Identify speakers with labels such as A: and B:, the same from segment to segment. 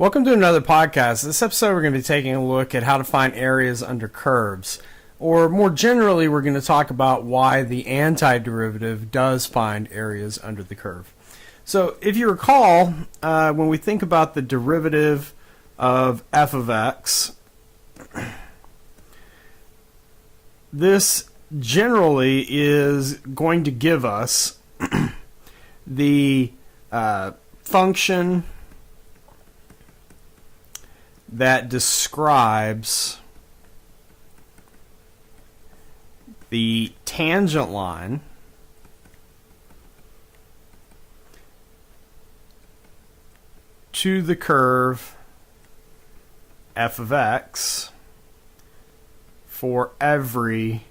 A: Welcome to another podcast. This episode we're going to be taking a look at how to find areas under curves. Or more generally, we're going to talk about why the antiderivative does find areas under the curve. So if you recall, when we think about the derivative of f of x, this generally is going to give us the function that describes the tangent line to the curve f of x for every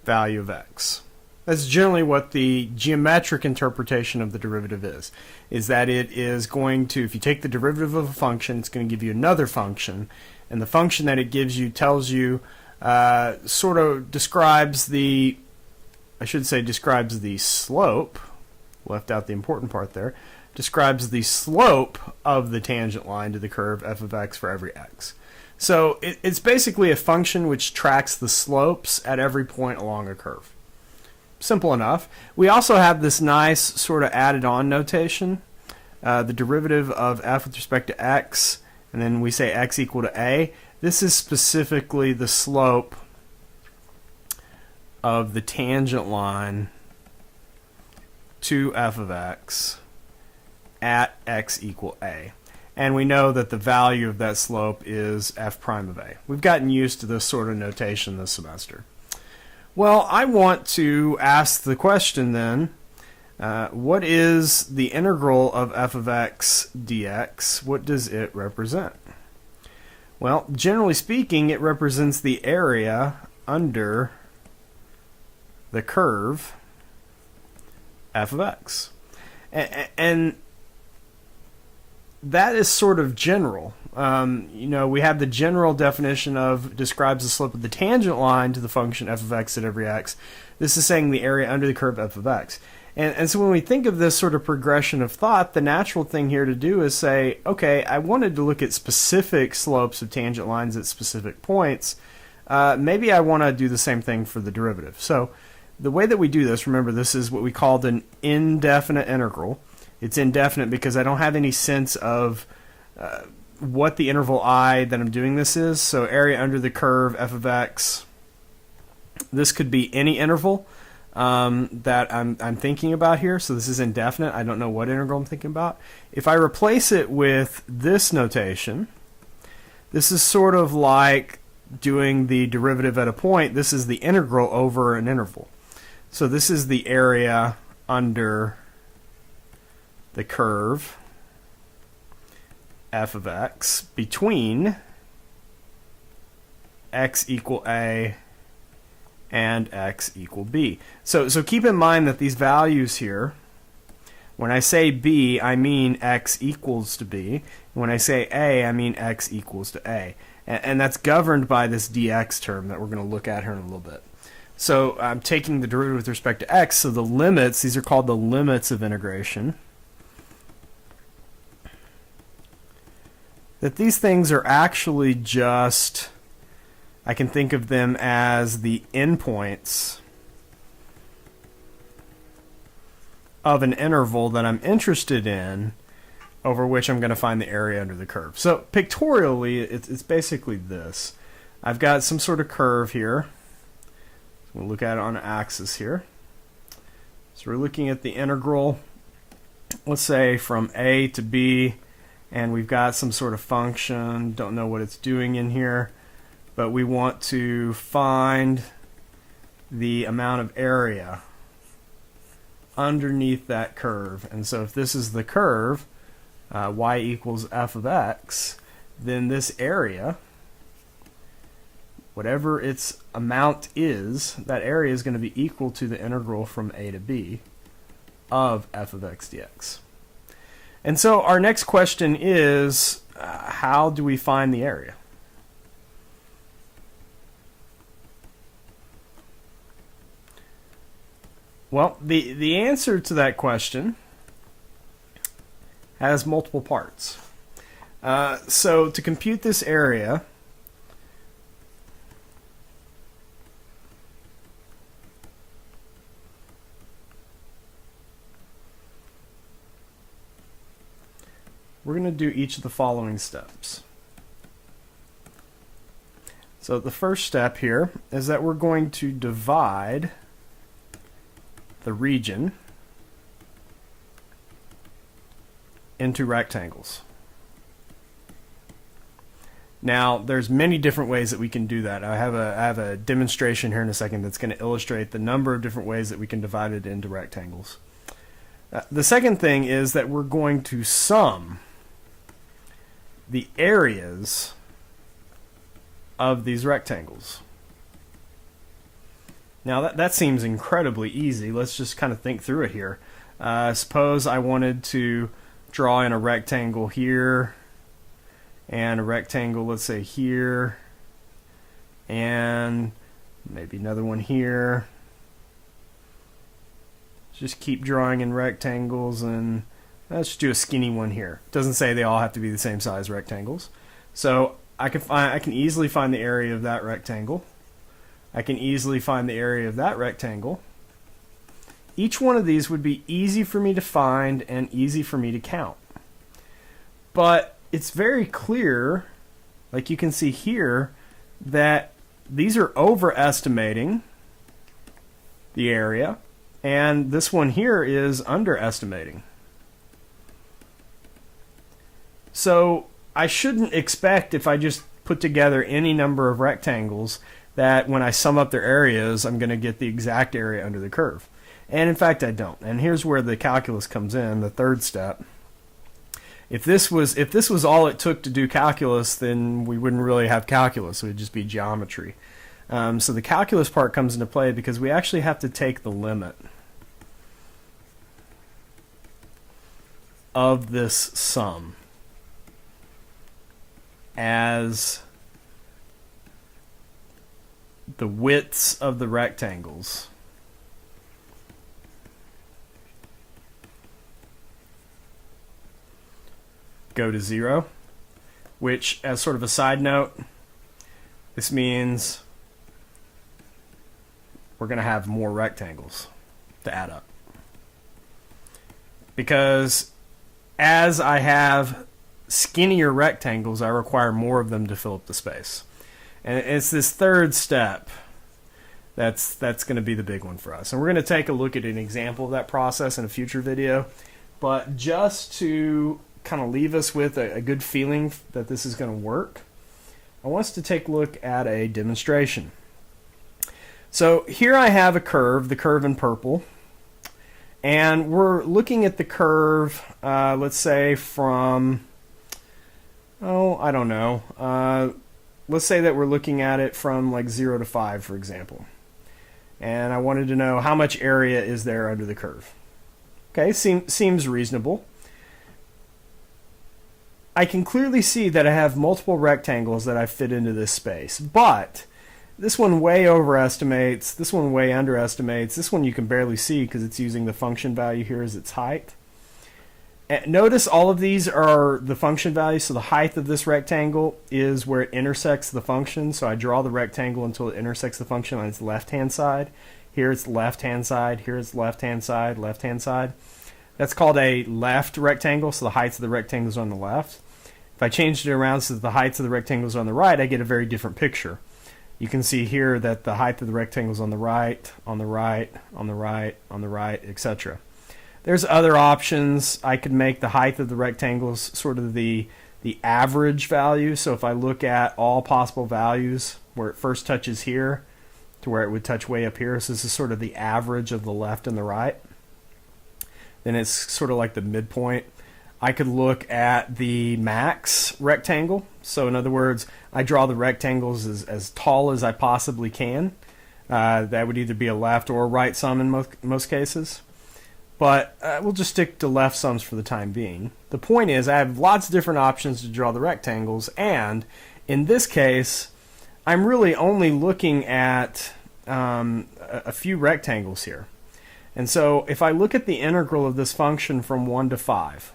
A: value of x. That's generally what the geometric interpretation of the derivative is that it is going to, if you take the derivative of a function, it's going to give you another function, and the function that it gives you tells you, sort of describes the, describes the slope, left out the important part there, describes the slope of the tangent line to the curve f of x for every x. So it's basically a function which tracks the slopes at every point along a curve. Simple enough. We also have this nice sort of added on notation, the derivative of f with respect to x, and then we say x equal to a. This is specifically the slope of the tangent line to f of x at x equal a. And we know that the value of that slope is f prime of a. We've gotten used to this sort of notation this semester. Well, I want to ask the question then, what is the integral of f of x dx? What does it represent? Well, generally speaking, it represents the area under the curve f of x. And that is sort of general. We have the general definition of describes the slope of the tangent line to the function f of x at every x. This is saying the area under the curve f of x. And so when we think of this sort of progression of thought, the natural thing here to do is say, okay, I wanted to look at specific slopes of tangent lines at specific points. Maybe I want to do the same thing for the derivative. So the way that we do this, remember, this is what we called an indefinite integral. It's indefinite because I don't have any sense of what the interval I that I'm doing this is. So area under the curve f of x, this could be any interval that I'm thinking about here. So this is indefinite. I don't know what integral I'm thinking about. If I replace it with this notation, this is sort of like doing the derivative at a point. This is the integral over an interval. So this is the area under the curve f of x between x equal a and x equal b. So keep in mind that these values here, when I say b, I mean x equals to b. When I say a, I mean x equals to a. And that's governed by this dx term that we're going to look at here in a little bit. So I'm taking the derivative with respect to x, so the limits, these are called the limits of integration. That these things are actually just, I can think of them as the endpoints of an interval that I'm interested in, over which I'm going to find the area under the curve. So pictorially, it's basically this. I've got some sort of curve here. We'll look at it on an axis here. So we're looking at the integral, let's say from a to b, and we've got some sort of function, don't know what it's doing in here, but we want to find the amount of area underneath that curve. And so if this is the curve, y equals f of x, then this area, whatever its amount is, that area is going to be equal to the integral from a to b of f of x dx. And so our next question is, how do we find the area? Well, the answer to that question has multiple parts. So to compute this area, we're going to do each of the following steps. So the first step here is that we're going to divide the region into rectangles. Now, there's many different ways that we can do that. I have a demonstration here in a second that's going to illustrate the number of different ways that we can divide it into rectangles. The second thing is that we're going to sum the areas of these rectangles. Now that seems incredibly easy. Let's just kind of think through it here. Suppose I wanted to draw in a rectangle here and a rectangle, let's say here, and maybe another one here. Just keep drawing in rectangles, and let's just do a skinny one here. It doesn't say they all have to be the same size rectangles. So I can easily find the area of that rectangle. I can easily find the area of that rectangle. Each one of these would be easy for me to find and easy for me to count. But it's very clear, like you can see here, that these are overestimating the area, and this one here is underestimating. So I shouldn't expect, if I just put together any number of rectangles, that when I sum up their areas, I'm going to get the exact area under the curve. And in fact, I don't. And here's where the calculus comes in, the third step. If this was all it took to do calculus, then we wouldn't really have calculus. It would just be geometry. So the calculus part comes into play because we actually have to take the limit of this sum as the widths of the rectangles go to 0, which, as sort of a side note, this means we're going to have more rectangles to add up. Because as I have skinnier rectangles, I require more of them to fill up the space. And it's this third step that's going to be the big one for us. And we're going to take a look at an example of that process in a future video. But just to kind of leave us with a good feeling that this is going to work, I want us to take a look at a demonstration. So here I have a curve, the curve in purple, and we're looking at the curve, let's say from, I don't know, let's say that we're looking at it from like 0 to 5, for example. And I wanted to know how much area is there under the curve. Okay, seems reasonable. I can clearly see that I have multiple rectangles that I fit into this space, but this one way overestimates, this one way underestimates, this one you can barely see because it's using the function value here as its height. And notice all of these are the function values, so the height of this rectangle is where it intersects the function, so I draw the rectangle until it intersects the function on its left-hand side. Here it's left-hand side, here it's left-hand side, left-hand side. That's called a left rectangle, so the heights of the rectangles are on the left. If I changed it around so that the heights of the rectangles are on the right, I get a very different picture. You can see here that the height of the rectangles on the right, on the right, on the right, on the right, etc. There's other options. I could make the height of the rectangles sort of the average value. So if I look at all possible values where it first touches here to where it would touch way up here, so this is sort of the average of the left and the right. Then it's sort of like the midpoint. I could look at the max rectangle. So in other words, I draw the rectangles as tall as I possibly can. That would either be a left or a right sum in most cases. But we'll just stick to left sums for the time being. The point is I have lots of different options to draw the rectangles, and in this case, I'm really only looking at a few rectangles here. And so if I look at the integral of this function from 1 to 5,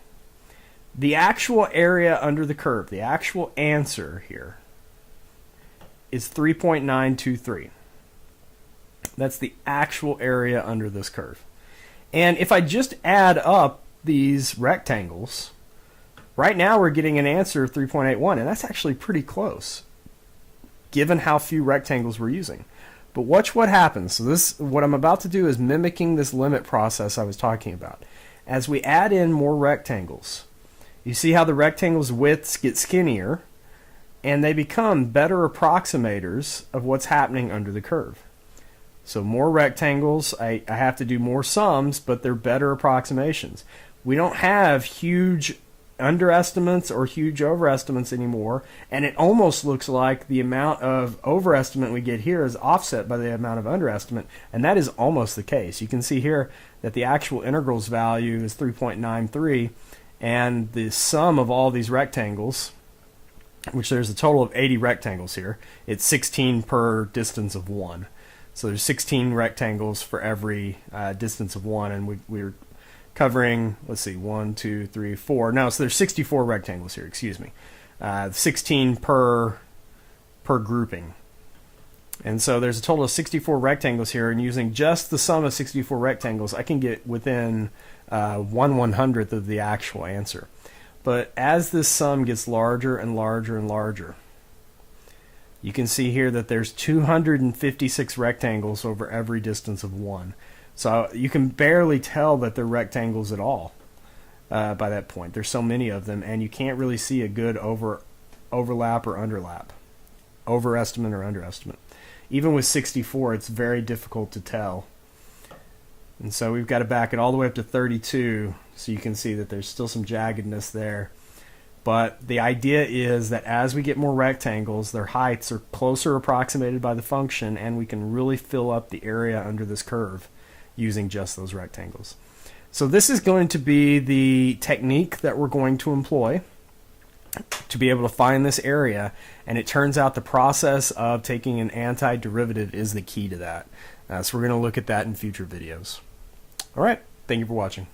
A: The actual area under the curve, the actual answer here, is 3.923. That's the actual area under this curve. And if I just add up these rectangles, right now we're getting an answer of 3.81, and that's actually pretty close, given how few rectangles we're using. But watch what happens. So what I'm about to do is mimicking this limit process I was talking about. As we add in more rectangles, you see how the rectangles' widths get skinnier, and they become better approximators of what's happening under the curve. So more rectangles, I have to do more sums, but they're better approximations. We don't have huge underestimates or huge overestimates anymore, and it almost looks like the amount of overestimate we get here is offset by the amount of underestimate, and that is almost the case. You can see here that the actual integrals value is 3.93, and the sum of all these rectangles, which there's a total of 80 rectangles here, it's 16 per distance of 1. So there's 16 rectangles for every distance of 1, and we're covering, let's see, 1, 2, 3, 4. No, so there's 64 rectangles here, excuse me. 16 per grouping. And so there's a total of 64 rectangles here, and using just the sum of 64 rectangles, I can get within 1/100th of the actual answer. But as this sum gets larger and larger and larger, you can see here that there's 256 rectangles over every distance of 1. So you can barely tell that they're rectangles at all by that point. There's so many of them, and you can't really see a good overlap or underlap, overestimate or underestimate. Even with 64, it's very difficult to tell. And so we've got to back it all the way up to 32, so you can see that there's still some jaggedness there. But the idea is that as we get more rectangles, their heights are closer approximated by the function, and we can really fill up the area under this curve using just those rectangles. So this is going to be the technique that we're going to employ to be able to find this area, and it turns out the process of taking an antiderivative is the key to that. So we're going to look at that in future videos. All right, thank you for watching.